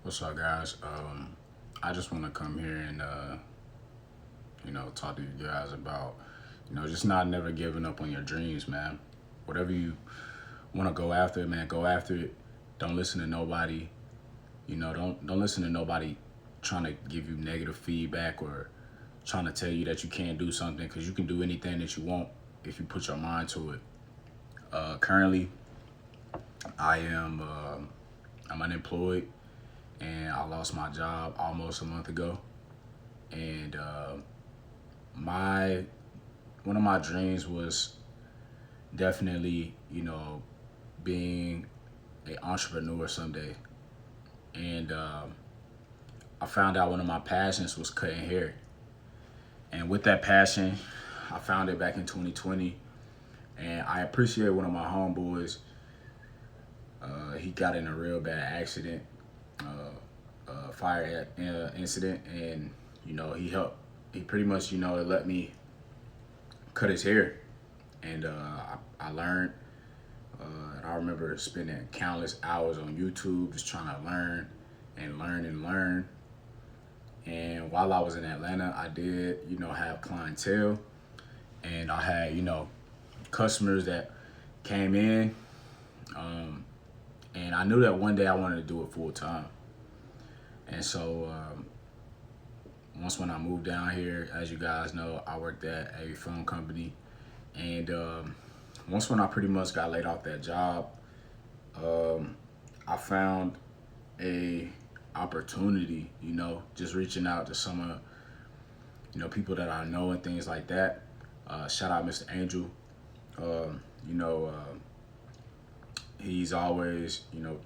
What's up, guys? I just want to come here and talk to you guys about just not never giving up on your dreams, man. Whatever you want to go after, man, go after it. Don't listen to nobody. Don't listen to nobody trying to give you negative feedback or trying to tell you that you can't do something because you can do anything that you want if you put your mind to it. Currently, I'm unemployed and I lost my job almost a month ago. And my one of my dreams was definitely, being an entrepreneur someday. And I found out one of my passions was cutting hair. And with that passion, I found it back in 2020. And I appreciate one of my homeboys. He got in a real bad accident, fire incident, and he helped. He pretty much let me cut his hair, and I learned. And I remember spending countless hours on YouTube just trying to learn and learn and learn. And while I was in Atlanta, I did have clientele, and I had customers that came in, and I knew that one day I wanted to do it full time. And so once when I moved down here, as you guys know, I worked at a phone company. And once when I pretty much got laid off that job, I found a opportunity, just reaching out to some of, people that I know and things like that. Shout out Mr. Angel. Um, you know, he's always,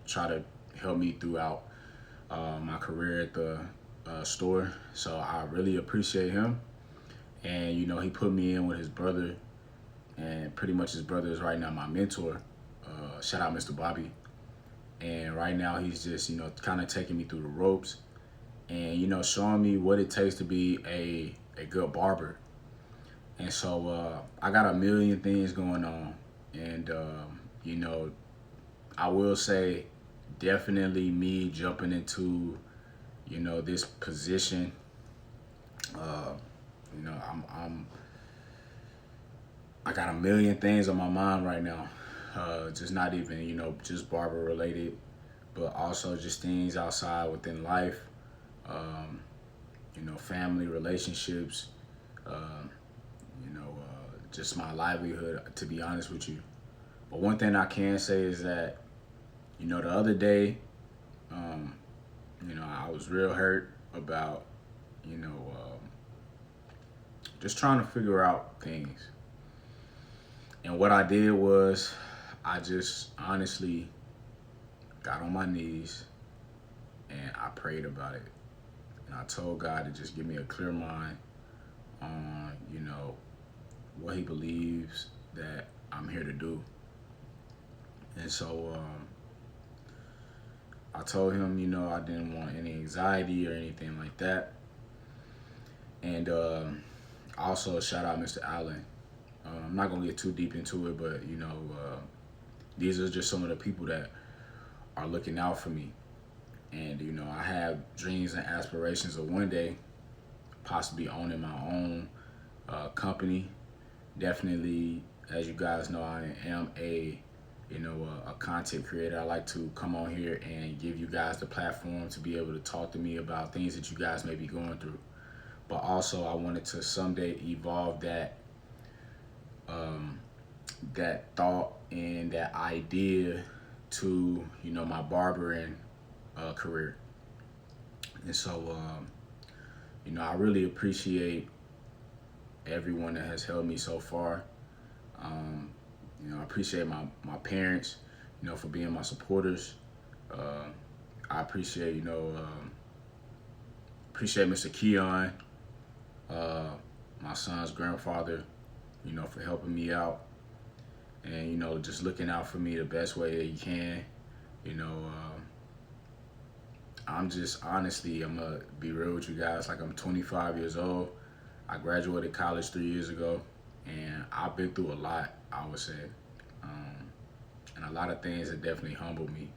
try to help me throughout my career at the store. So I really appreciate him. And, he put me in with his brother, and pretty much his brother is right now my mentor. Shout out Mr. Bobby. And right now he's just, kind of taking me through the ropes and, showing me what it takes to be a good barber. And so I got a million things going on. And, I will say definitely me jumping into, this position. Uh, I'm I got a million things on my mind right now. Just not even, just barber related, but also just things outside within life, um, family relationships, um, just my livelihood, to be honest with you. But one thing I can say is that, the other day, um, I was real hurt about, just trying to figure out things. And what I did was, I just honestly got on my knees and I prayed about it. And I told God to just give me a clear mind on, what He believes that I'm here to do. And so I told Him, I didn't want any anxiety or anything like that. And also, shout out Mr. Allen. I'm not gonna get too deep into it, but these are just some of the people that are looking out for me. And I have dreams and aspirations of one day possibly owning my own company. Definitely, as you guys know, I am a content creator. I like to come on here and give you guys the platform to be able to talk to me about things that you guys may be going through. But also, I wanted to someday evolve um, that thought and that idea to my barbering career. And so I really appreciate everyone that has helped me so far. Um, I appreciate my parents, for being my supporters. Uh, I appreciate appreciate Mr. Keon, uh, my son's grandfather, for helping me out and just looking out for me the best way that he can. You know, I'm just honestly, I'm gonna be real with you guys. Like, I'm 25 years old. I graduated college 3 years ago, and I've been through a lot. I would say, um, and a lot of things that definitely humbled me.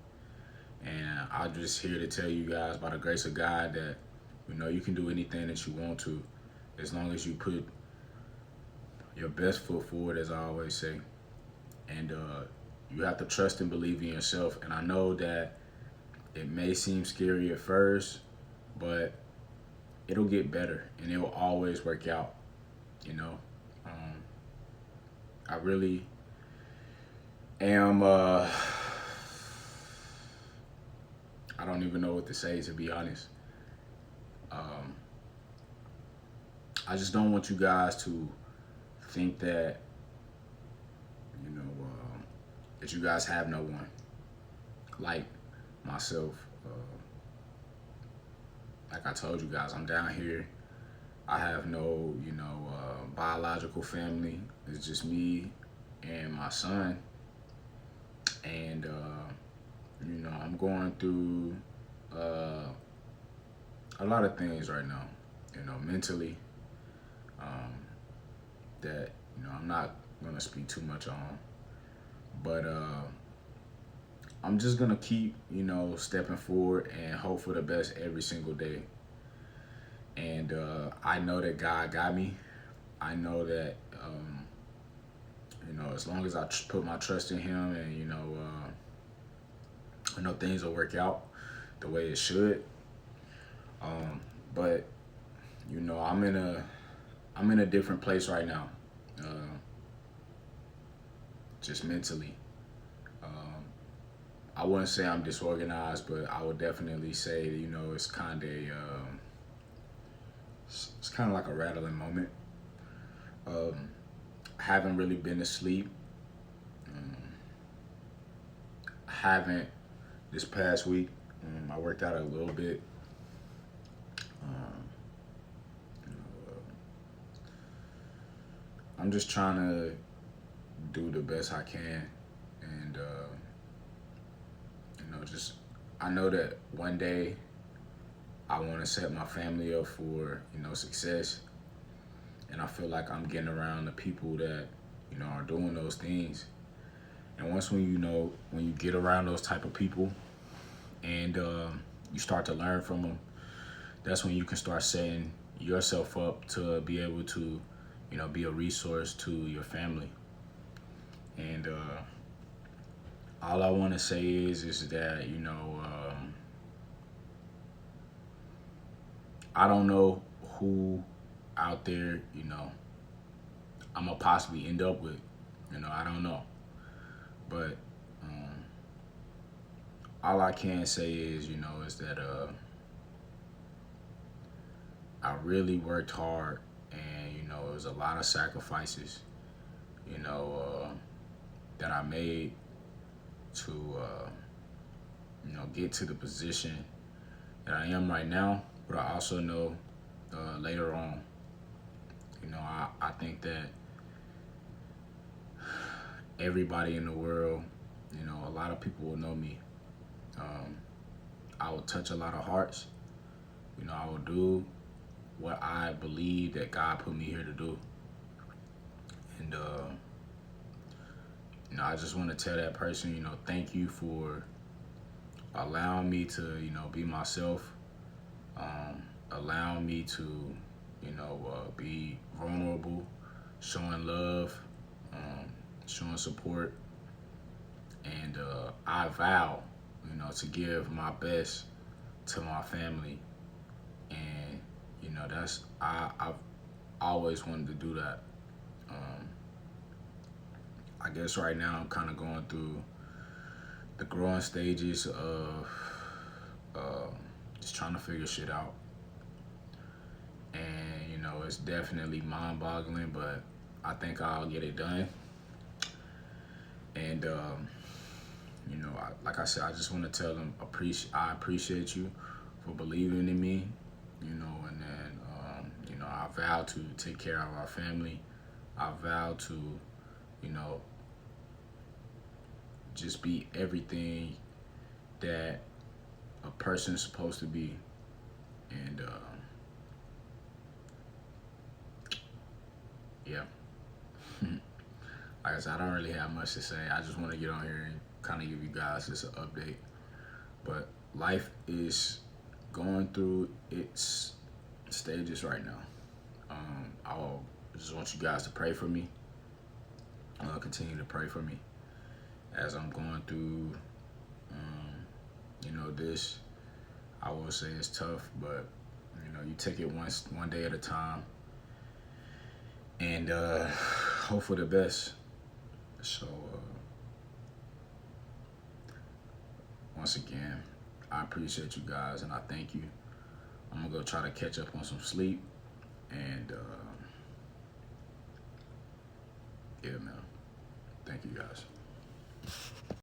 And I'm just here to tell you guys, by the grace of God, that you can do anything that you want to, as long as you put your best foot forward, as I always say. And you have to trust and believe in yourself. And I know that it may seem scary at first, but it'll get better and it will always work out. You know, um, I really am. I don't even know what to say, to be honest. Um, I just don't want you guys to think that that you guys have no one like myself. Like I told you guys, I'm down here. I have no, biological family. It's just me and my son. And, I'm going through uh, a lot of things right now, mentally, um, that, I'm not going to speak too much on. But I'm just going to keep, stepping forward and hope for the best every single day. And I know that God got me. I know that, as long as I put my trust in Him, and I know things will work out the way it should. But I'm in a different place right now, just mentally. Um, I wouldn't say I'm disorganized, but I would definitely say it's kind of it's kind of like a rattling moment. Um, I haven't really been asleep. Um, I haven't this past week. I worked out a little bit. Um, you know, I'm just trying to do the best I can, and just I know that one day I want to set my family up for success, and I feel like I'm getting around the people that are doing those things. And once when you get around those type of people, and you start to learn from them, that's when you can start setting yourself up to be able to be a resource to your family. And all I want to say is that I don't know who out there I'm gonna possibly end up with. I don't know, but um, all I can say is that I really worked hard, and it was a lot of sacrifices, you know, that I made to get to the position that I am right now. But I also know later on, I think that everybody in the world, a lot of people will know me. Um, I will touch a lot of hearts. I will do what I believe that God put me here to do. And, I just want to tell that person, thank you for allowing me to, be myself, allowing me to, be vulnerable, showing love, showing support. And I vow, to give my best to my family. And, I've always wanted to do that. Um, I guess right now I'm kind of going through the growing stages of uh, just trying to figure shit out. And, it's definitely mind boggling, but I think I'll get it done. And, like I said, I just want to tell them I appreciate you for believing in me, and then, I vow to take care of our family. I vow to, you know, just be everything that a person is supposed to be. And yeah, like I said, I don't really have much to say. I just want to get on here and kind of give you guys just an update. But life is going through its stages right now. I just want you guys to pray for me. Continue to pray for me as I'm going through, this. I will say it's tough, but you take it one day at a time, and hope for the best. So once again, I appreciate you guys, and I thank you. I'm gonna go try to catch up on some sleep, and yeah, man. Thank you guys.